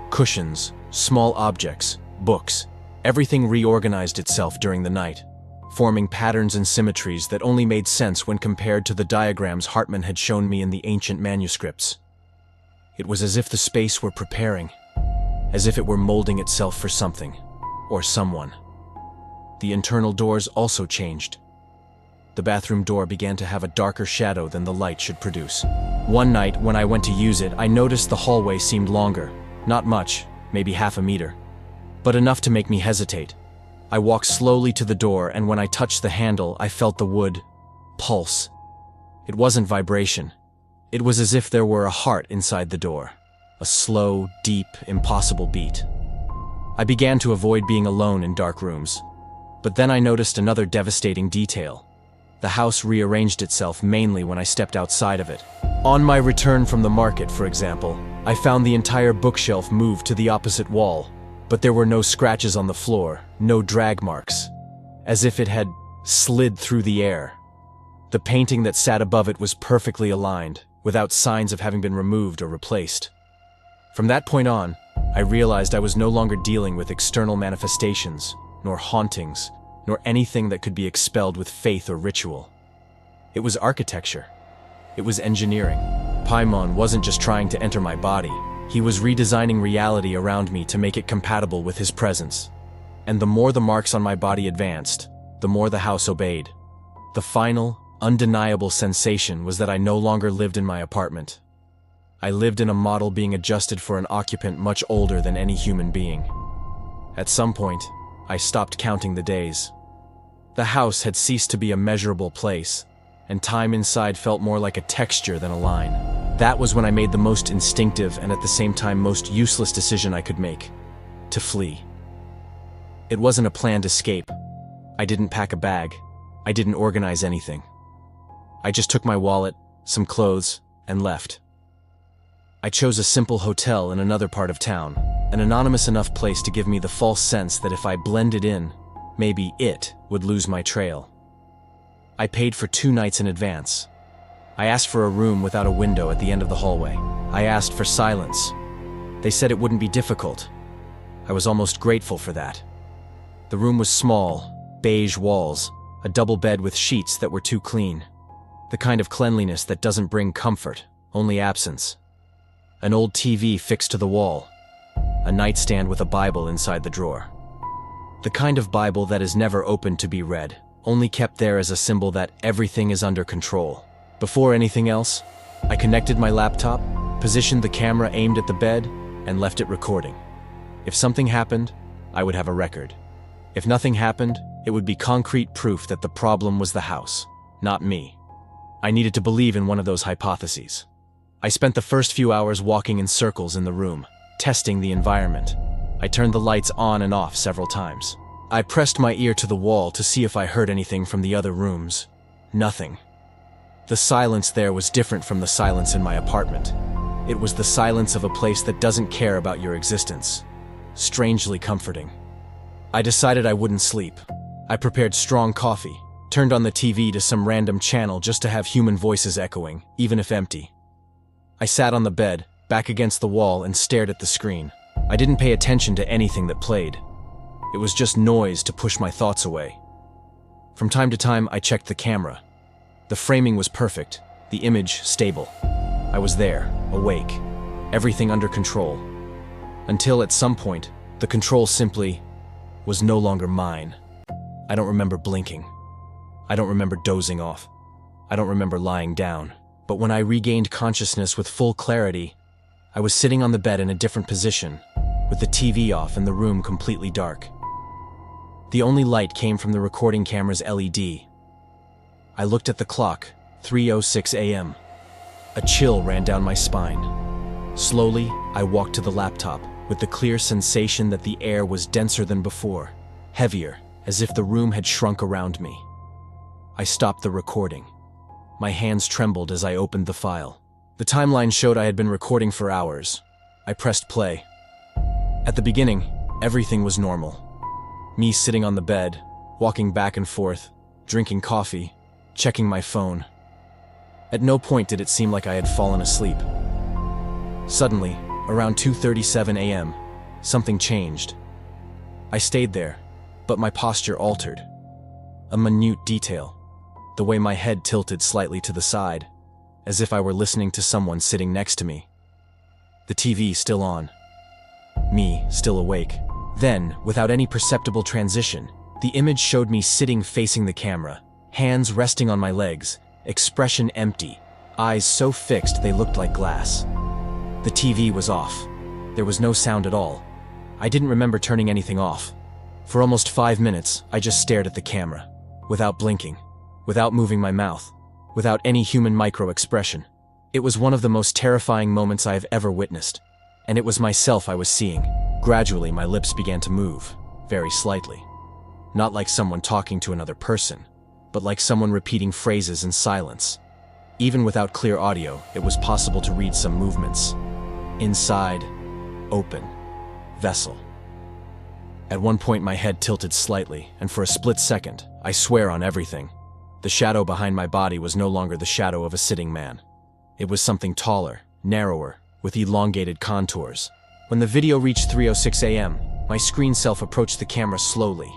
Cushions, small objects, books, everything reorganized itself during the night, forming patterns and symmetries that only made sense when compared to the diagrams Hartman had shown me in the ancient manuscripts. It was as if the space were preparing, as if it were molding itself for something, or someone. The internal doors also changed. The bathroom door began to have a darker shadow than the light should produce. One night, when I went to use it, I noticed the hallway seemed longer. Not much, maybe half a meter, but enough to make me hesitate. I walked slowly to the door, and when I touched the handle, I felt the wood pulse. It wasn't vibration. It was as if there were a heart inside the door. A slow, deep, impossible beat. I began to avoid being alone in dark rooms. But then I noticed another devastating detail. The house rearranged itself mainly when I stepped outside of it. On my return from the market, for example, I found the entire bookshelf moved to the opposite wall, but there were no scratches on the floor, no drag marks, as if it had slid through the air. The painting that sat above it was perfectly aligned, without signs of having been removed or replaced. From that point on, I realized I was no longer dealing with external manifestations, nor hauntings, nor anything that could be expelled with faith or ritual. It was architecture. It was engineering. Paimon wasn't just trying to enter my body. He was redesigning reality around me to make it compatible with his presence. And the more the marks on my body advanced, the more the house obeyed. The final, undeniable sensation was that I no longer lived in my apartment. I lived in a model being adjusted for an occupant much older than any human being. At some point, I stopped counting the days. The house had ceased to be a measurable place, and time inside felt more like a texture than a line. That was when I made the most instinctive and at the same time most useless decision I could make: to flee. It wasn't a planned escape. I didn't pack a bag. I didn't organize anything. I just took my wallet, some clothes, and left. I chose a simple hotel in another part of town, an anonymous enough place to give me the false sense that if I blended in, maybe it would lose my trail. I paid for 2 nights in advance. I asked for a room without a window at the end of the hallway. I asked for silence. They said it wouldn't be difficult. I was almost grateful for that. The room was small, beige walls, a double bed with sheets that were too clean. The kind of cleanliness that doesn't bring comfort, only absence. An old TV fixed to the wall. A nightstand with a Bible inside the drawer. The kind of Bible that is never opened to be read, only kept there as a symbol that everything is under control. Before anything else, I connected my laptop, positioned the camera aimed at the bed, and left it recording. If something happened, I would have a record. If nothing happened, it would be concrete proof that the problem was the house, not me. I needed to believe in one of those hypotheses. I spent the first few hours walking in circles in the room, testing the environment. I turned the lights on and off several times. I pressed my ear to the wall to see if I heard anything from the other rooms. Nothing. The silence there was different from the silence in my apartment. It was the silence of a place that doesn't care about your existence. Strangely comforting. I decided I wouldn't sleep. I prepared strong coffee, turned on the TV to some random channel just to have human voices echoing, even if empty. I sat on the bed, back against the wall, and stared at the screen. I didn't pay attention to anything that played. It was just noise to push my thoughts away. From time to time, I checked the camera. The framing was perfect, the image stable. I was there, awake, everything under control. Until at some point, the control simply was no longer mine. I don't remember blinking. I don't remember dozing off. I don't remember lying down. But when I regained consciousness with full clarity, I was sitting on the bed in a different position, with the TV off and the room completely dark. The only light came from the recording camera's LED. I looked at the clock, 3:06 a.m. A chill ran down my spine. Slowly, I walked to the laptop, with the clear sensation that the air was denser than before, heavier, as if the room had shrunk around me. I stopped the recording. My hands trembled as I opened the file. The timeline showed I had been recording for hours. I pressed play. At the beginning, everything was normal. Me sitting on the bed, walking back and forth, drinking coffee, checking my phone. At no point did it seem like I had fallen asleep. Suddenly, around 2:37 a.m., something changed. I stayed there, but my posture altered. A minute detail, the way my head tilted slightly to the side, as if I were listening to someone sitting next to me. The TV still on. Me still awake. Then, without any perceptible transition, the image showed me sitting facing the camera, hands resting on my legs, expression empty, eyes so fixed they looked like glass. The TV was off. There was no sound at all. I didn't remember turning anything off. For almost 5 minutes, I just stared at the camera, without blinking, without moving my mouth, without any human micro-expression. It was one of the most terrifying moments I have ever witnessed, and it was myself I was seeing. Gradually, my lips began to move, very slightly. Not like someone talking to another person, but like someone repeating phrases in silence. Even without clear audio, it was possible to read some movements. Inside, open, vessel. At one point, my head tilted slightly, and for a split second, I swear on everything, the shadow behind my body was no longer the shadow of a sitting man. It was something taller, narrower, with elongated contours. When the video reached 3:06 a.m., my screen self approached the camera slowly.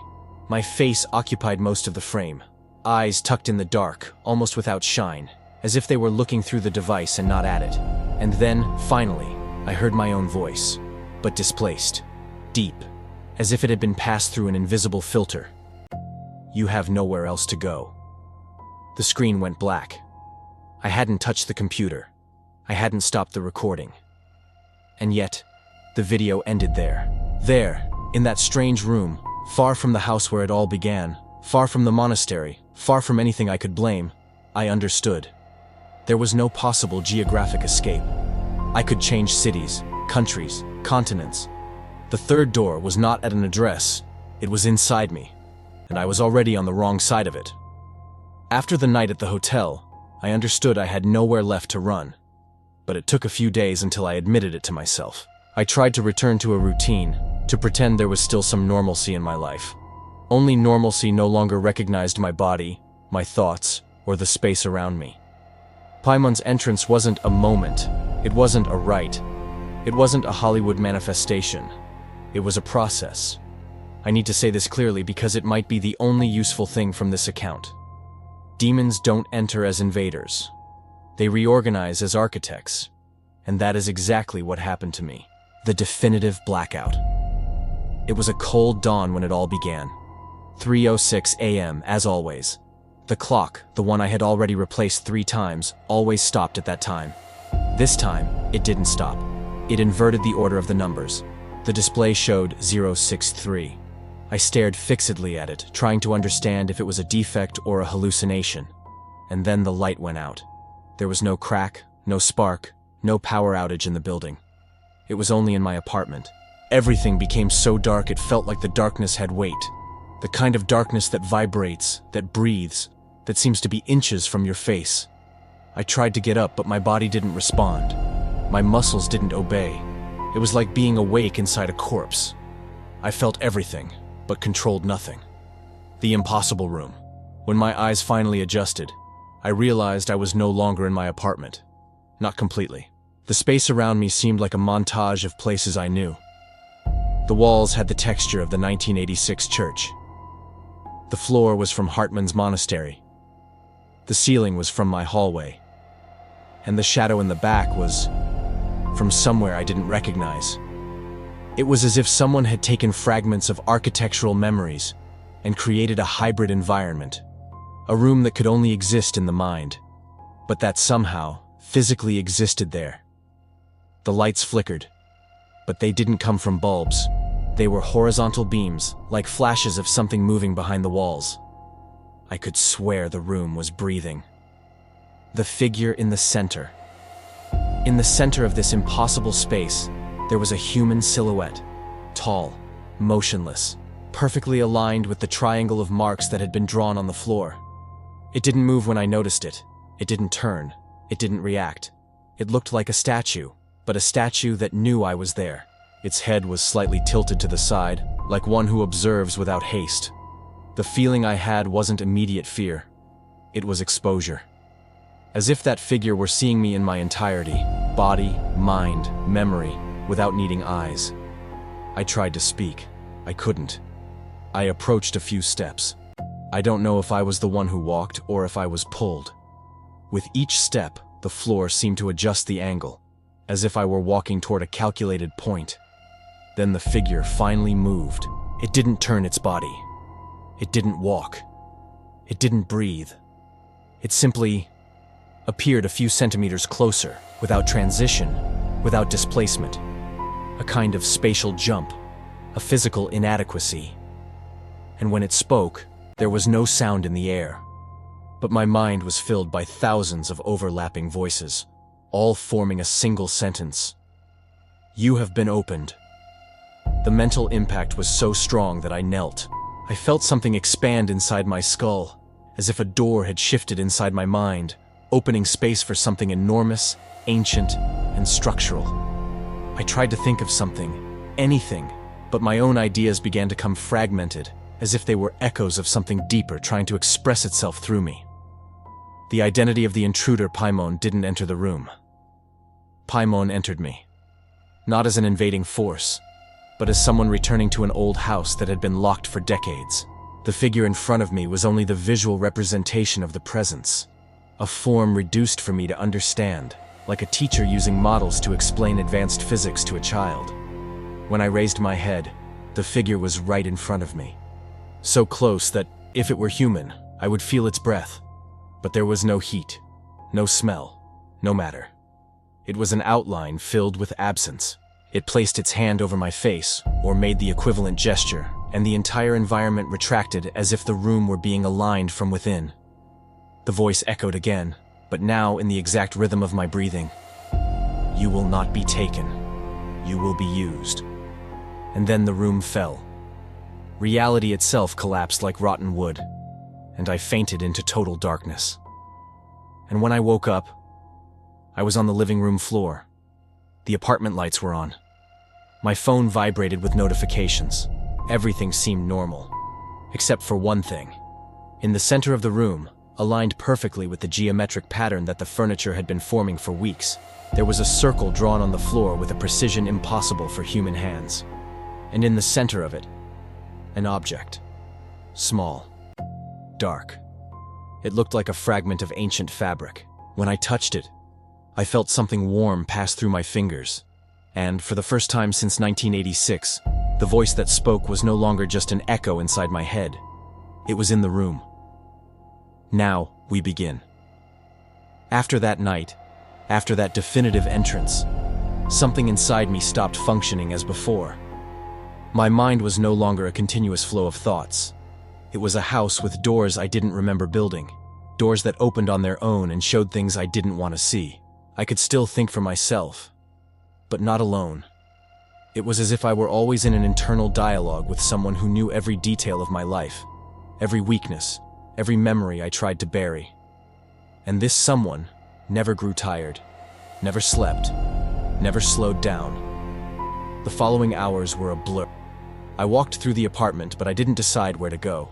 My face occupied most of the frame, eyes tucked in the dark, almost without shine, as if they were looking through the device and not at it. And then, finally, I heard my own voice, but displaced, deep, as if it had been passed through an invisible filter. You have nowhere else to go. The screen went black. I hadn't touched the computer. I hadn't stopped the recording. And yet, the video ended there. There, in that strange room, far from the house where it all began, far from the monastery, far from anything I could blame, I understood. There was no possible geographic escape. I could change cities, countries, continents. The third door was not at an address, it was inside me, and I was already on the wrong side of it. After the night at the hotel, I understood I had nowhere left to run, but it took a few days until I admitted it to myself. I tried to return to a routine, to pretend there was still some normalcy in my life. Only normalcy no longer recognized my body, my thoughts, or the space around me. Paimon's entrance wasn't a moment, it wasn't a rite, it wasn't a Hollywood manifestation. It was a process. I need to say this clearly because it might be the only useful thing from this account. Demons don't enter as invaders. They reorganize as architects. And that is exactly what happened to me. The definitive blackout. It was a cold dawn when it all began. 3:06 a.m. as always. The clock, the one I had already replaced 3 times, always stopped at that time. This time, it didn't stop. It inverted the order of the numbers. The display showed 063. I stared fixedly at it, trying to understand if it was a defect or a hallucination. And then the light went out. There was no crack, no spark, no power outage in the building. It was only in my apartment. Everything became so dark it felt like the darkness had weight. The kind of darkness that vibrates, that breathes, that seems to be inches from your face. I tried to get up, but my body didn't respond. My muscles didn't obey. It was like being awake inside a corpse. I felt everything, but controlled nothing. The impossible room. When my eyes finally adjusted, I realized I was no longer in my apartment. Not completely. The space around me seemed like a montage of places I knew. The walls had the texture of the 1986 church. The floor was from Hartman's monastery. The ceiling was from my hallway, and the shadow in the back was from somewhere I didn't recognize. It was as if someone had taken fragments of architectural memories and created a hybrid environment, a room that could only exist in the mind, but that somehow physically existed there. The lights flickered, but they didn't come from bulbs. They were horizontal beams, like flashes of something moving behind the walls. I could swear the room was breathing. The figure in the center. In the center of this impossible space, there was a human silhouette, tall, motionless, perfectly aligned with the triangle of marks that had been drawn on the floor. It didn't move when I noticed it. It didn't turn. It didn't react. It looked like a statue, but a statue that knew I was there. Its head was slightly tilted to the side, like one who observes without haste. The feeling I had wasn't immediate fear. It was exposure. As if that figure were seeing me in my entirety, body, mind, memory, without needing eyes. I tried to speak. I couldn't. I approached a few steps. I don't know if I was the one who walked or if I was pulled. With each step, the floor seemed to adjust the angle, as if I were walking toward a calculated point. Then the figure finally moved. It didn't turn its body. It didn't walk. It didn't breathe. It simply appeared a few centimeters closer, without transition, without displacement. A kind of spatial jump, a physical inadequacy. And when it spoke, there was no sound in the air. But my mind was filled by thousands of overlapping voices, all forming a single sentence. You have been opened. The mental impact was so strong that I knelt. I felt something expand inside my skull, as if a door had shifted inside my mind, opening space for something enormous, ancient, and structural. I tried to think of something, anything, but my own ideas began to come fragmented, as if they were echoes of something deeper trying to express itself through me. The identity of the intruder, Paimon, didn't enter the room. Paimon entered me, not as an invading force, but as someone returning to an old house that had been locked for decades. The figure in front of me was only the visual representation of the presence, a form reduced for me to understand, like a teacher using models to explain advanced physics to a child. When I raised my head, the figure was right in front of me, so close that, if it were human, I would feel its breath. But there was no heat, no smell, no matter. It was an outline filled with absence. It placed its hand over my face, or made the equivalent gesture, and the entire environment retracted as if the room were being aligned from within. The voice echoed again, but now in the exact rhythm of my breathing. You will not be taken. You will be used. And then the room fell. Reality itself collapsed like rotten wood, and I fainted into total darkness. And when I woke up, I was on the living room floor. The apartment lights were on. My phone vibrated with notifications. Everything seemed normal, except for one thing. In the center of the room, aligned perfectly with the geometric pattern that the furniture had been forming for weeks, there was a circle drawn on the floor with a precision impossible for human hands. And in the center of it, an object. Small. Dark. It looked like a fragment of ancient fabric. When I touched it, I felt something warm pass through my fingers. And, for the first time since 1986, the voice that spoke was no longer just an echo inside my head. It was in the room. Now, we begin. After that night, after that definitive entrance, something inside me stopped functioning as before. My mind was no longer a continuous flow of thoughts. It was a house with doors I didn't remember building, doors that opened on their own and showed things I didn't want to see. I could still think for myself, but not alone. It was as if I were always in an internal dialogue with someone who knew every detail of my life, every weakness, every memory I tried to bury. And this someone never grew tired, never slept, never slowed down. The following hours were a blur. I walked through the apartment, but I didn't decide where to go.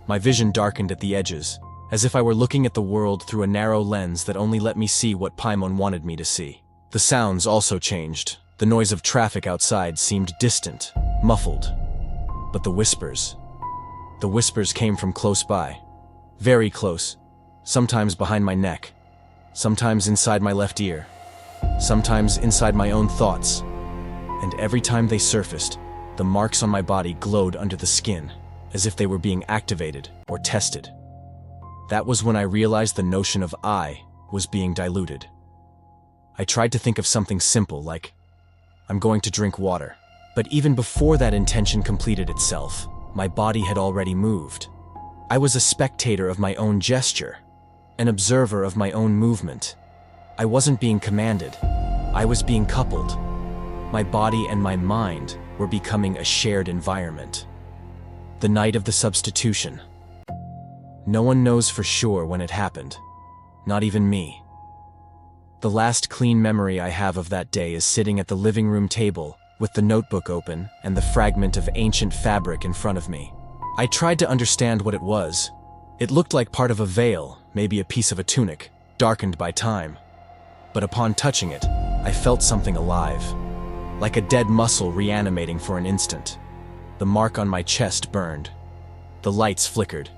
My vision darkened at the edges, as if I were looking at the world through a narrow lens that only let me see what Paimon wanted me to see. The sounds also changed. The noise of traffic outside seemed distant, muffled. But the whispers came from close by. Very close, sometimes behind my neck, sometimes inside my left ear, sometimes inside my own thoughts. And every time they surfaced, the marks on my body glowed under the skin, as if they were being activated or tested. That was when I realized the notion of I was being diluted. I tried to think of something simple like, I'm going to drink water. But even before that intention completed itself, my body had already moved. I was a spectator of my own gesture, an observer of my own movement. I wasn't being commanded, I was being coupled. My body and my mind were becoming a shared environment. The night of the substitution. No one knows for sure when it happened, not even me. The last clean memory I have of that day is sitting at the living room table with the notebook open and the fragment of ancient fabric in front of me. I tried to understand what it was. It looked like part of a veil, maybe a piece of a tunic, darkened by time. But upon touching it, I felt something alive, like a dead muscle reanimating for an instant. The mark on my chest burned. The lights flickered,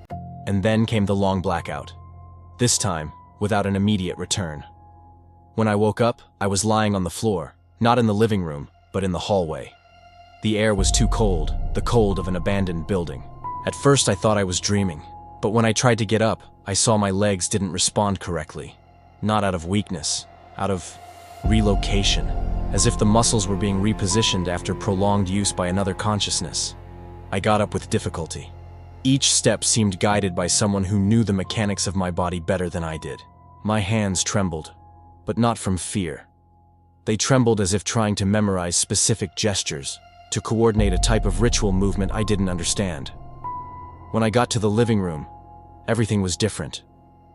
and then came the long blackout. This time, without an immediate return. When I woke up, I was lying on the floor, not in the living room, but in the hallway. The air was too cold, the cold of an abandoned building. At first I thought I was dreaming, but when I tried to get up, I saw my legs didn't respond correctly. Not out of weakness, out of relocation, as if the muscles were being repositioned after prolonged use by another consciousness. I got up with difficulty. Each step seemed guided by someone who knew the mechanics of my body better than I did. My hands trembled, but not from fear. They trembled as if trying to memorize specific gestures, to coordinate a type of ritual movement I didn't understand. When I got to the living room, everything was different.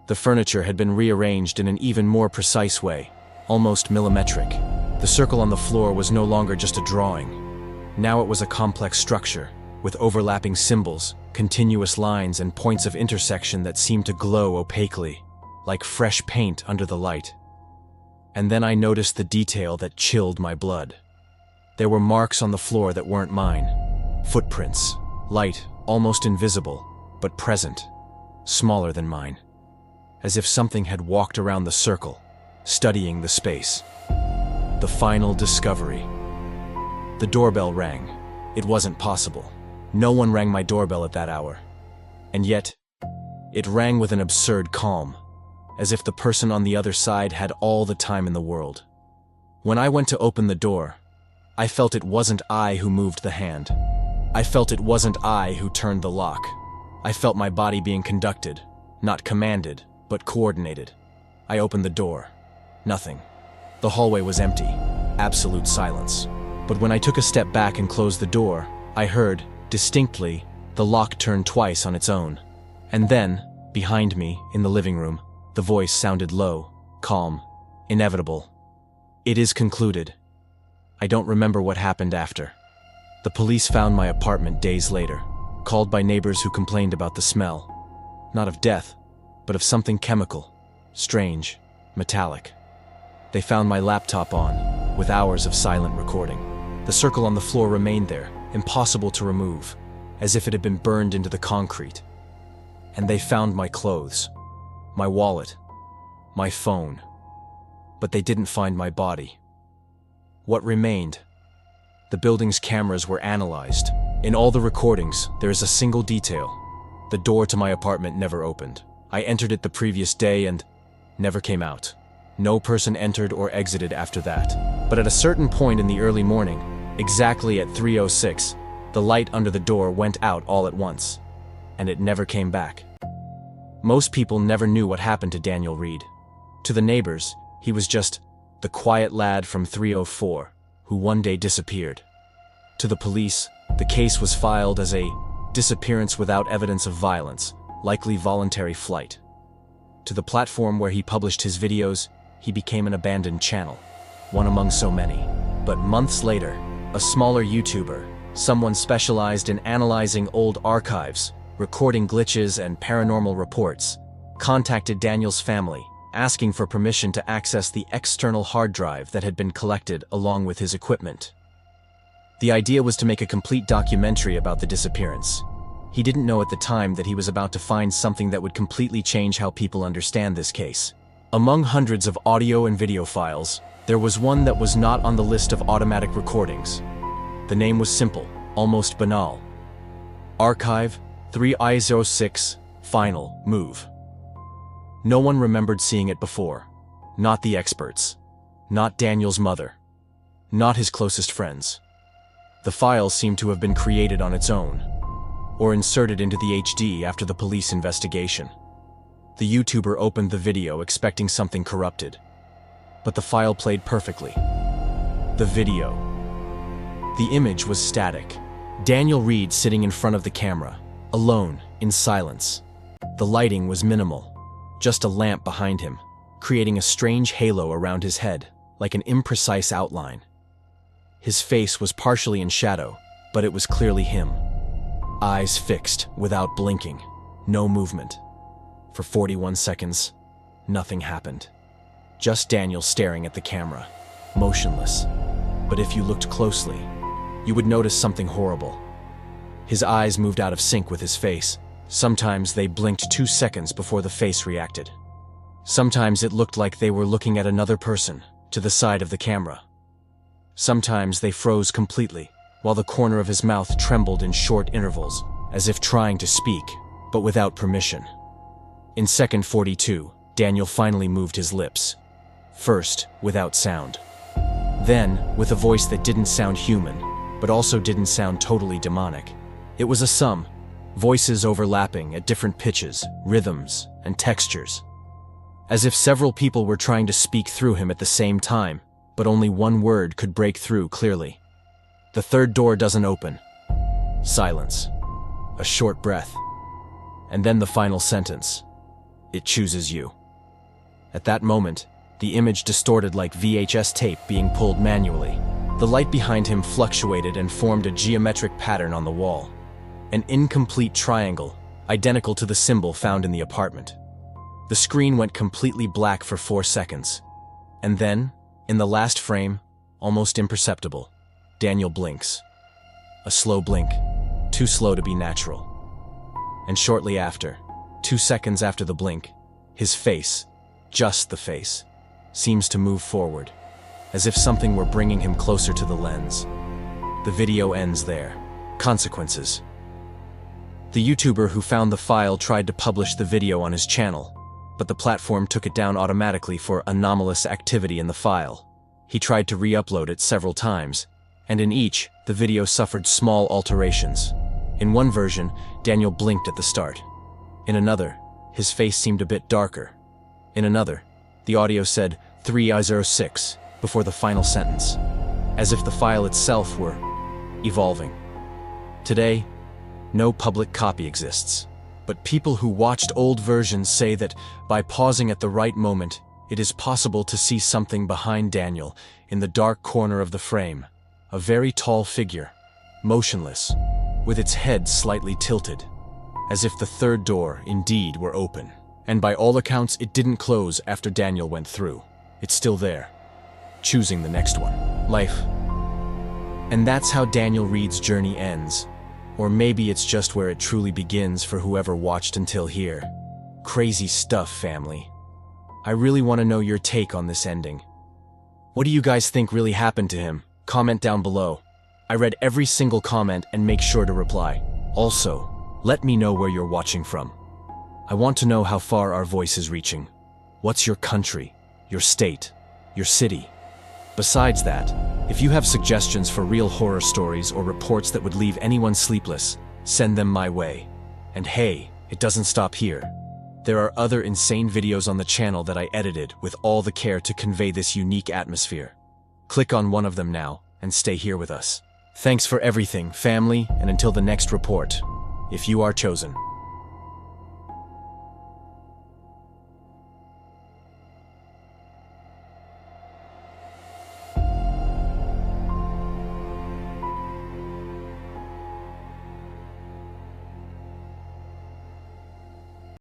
The furniture had been rearranged in an even more precise way, almost millimetric. The circle on the floor was no longer just a drawing. Now it was a complex structure, with overlapping symbols, continuous lines and points of intersection that seemed to glow opaquely, like fresh paint under the light. And then I noticed the detail that chilled my blood. There were marks on the floor that weren't mine. Footprints, light, almost invisible, but present, smaller than mine. As if something had walked around the circle, studying the space. The final discovery. The doorbell rang. It wasn't possible. No one rang my doorbell at that hour. And yet, it rang with an absurd calm, as if the person on the other side had all the time in the world. When I went to open the door, I felt it wasn't I who moved the hand. I felt it wasn't I who turned the lock. I felt my body being conducted, not commanded, but coordinated. I opened the door. Nothing. The hallway was empty, absolute silence. But when I took a step back and closed the door, I heard, distinctly, the lock turn twice on its own. And then, behind me, in the living room, the voice sounded low, calm, inevitable. It is concluded. I don't remember what happened after. The police found my apartment days later, called by neighbors who complained about the smell. Not of death, but of something chemical, strange, metallic. They found my laptop on, with hours of silent recording. The circle on the floor remained there, impossible to remove, as if it had been burned into the concrete. And they found my clothes, my wallet, my phone. But they didn't find my body. What remained? The building's cameras were analyzed. In all the recordings, there is a single detail. The door to my apartment never opened. I entered it the previous day and never came out. No person entered or exited after that. But at a certain point in the early morning, exactly at 3:06, the light under the door went out all at once, and it never came back. Most people never knew what happened to Daniel Reed. To the neighbors, he was just the quiet lad from 304 who one day disappeared. To the police, the case was filed as a disappearance without evidence of violence, likely voluntary flight. To the platform where he published his videos, he became an abandoned channel, one among so many. But months later, a smaller YouTuber, someone specialized in analyzing old archives, recording glitches and paranormal reports, contacted Daniel's family, asking for permission to access the external hard drive that had been collected along with his equipment. The idea was to make a complete documentary about the disappearance. He didn't know at the time that he was about to find something that would completely change how people understand this case. Among hundreds of audio and video files, there was one that was not on the list of automatic recordings. The name was simple, almost banal. Archive 3I06 Final Move. No one remembered seeing it before. Not the experts. Not Daniel's mother. Not his closest friends. The file seemed to have been created on its own, or inserted into the HD after the police investigation. The YouTuber opened the video expecting something corrupted, but the file played perfectly. The video. The image was static. Daniel Reed sitting in front of the camera, alone, in silence. The lighting was minimal, just a lamp behind him, creating a strange halo around his head, like an imprecise outline. His face was partially in shadow, but it was clearly him. Eyes fixed, without blinking, no movement. For 41 seconds, nothing happened. Just Daniel staring at the camera, motionless. But if you looked closely, you would notice something horrible. His eyes moved out of sync with his face. Sometimes they blinked 2 seconds before the face reacted. Sometimes it looked like they were looking at another person, to the side of the camera. Sometimes they froze completely, while the corner of his mouth trembled in short intervals, as if trying to speak, but without permission. In second 42, Daniel finally moved his lips. First, without sound. Then, with a voice that didn't sound human, but also didn't sound totally demonic. It was a sum, voices overlapping at different pitches, rhythms, and textures. As if several people were trying to speak through him at the same time, but only one word could break through clearly. The third door doesn't open. Silence. A short breath. And then the final sentence. It chooses you. At that moment, the image distorted like VHS tape being pulled manually. The light behind him fluctuated and formed a geometric pattern on the wall. An incomplete triangle, identical to the symbol found in the apartment. The screen went completely black for 4 seconds. And then, in the last frame, almost imperceptible, Daniel blinks. A slow blink, too slow to be natural. And shortly after, 2 seconds after the blink, his face, just the face, seems to move forward, as if something were bringing him closer to the lens. The video ends there. Consequences. The YouTuber who found the file tried to publish the video on his channel, but the platform took it down automatically for anomalous activity in the file. He tried to re-upload it several times, and in each, the video suffered small alterations. In one version, Daniel blinked at the start. In another, his face seemed a bit darker. In another, the audio said 3I06 before the final sentence, as if the file itself were evolving. Today, no public copy exists, but people who watched old versions say that by pausing at the right moment, it is possible to see something behind Daniel in the dark corner of the frame. A very tall figure, motionless, with its head slightly tilted, as if the third door indeed were open. And by all accounts, it didn't close after Daniel went through. It's still there, choosing the next one. Life. And that's how Daniel Reed's journey ends. Or maybe it's just where it truly begins for whoever watched until here. Crazy stuff, family. I really want to know your take on this ending. What do you guys think really happened to him? Comment down below. I read every single comment and make sure to reply. Also, let me know where you're watching from. I want to know how far our voice is reaching. What's your country, your state, your city? Besides that, if you have suggestions for real horror stories or reports that would leave anyone sleepless, send them my way. And hey, it doesn't stop here. There are other insane videos on the channel that I edited with all the care to convey this unique atmosphere. Click on one of them now and stay here with us. Thanks for everything, family, and until the next report, if you are chosen.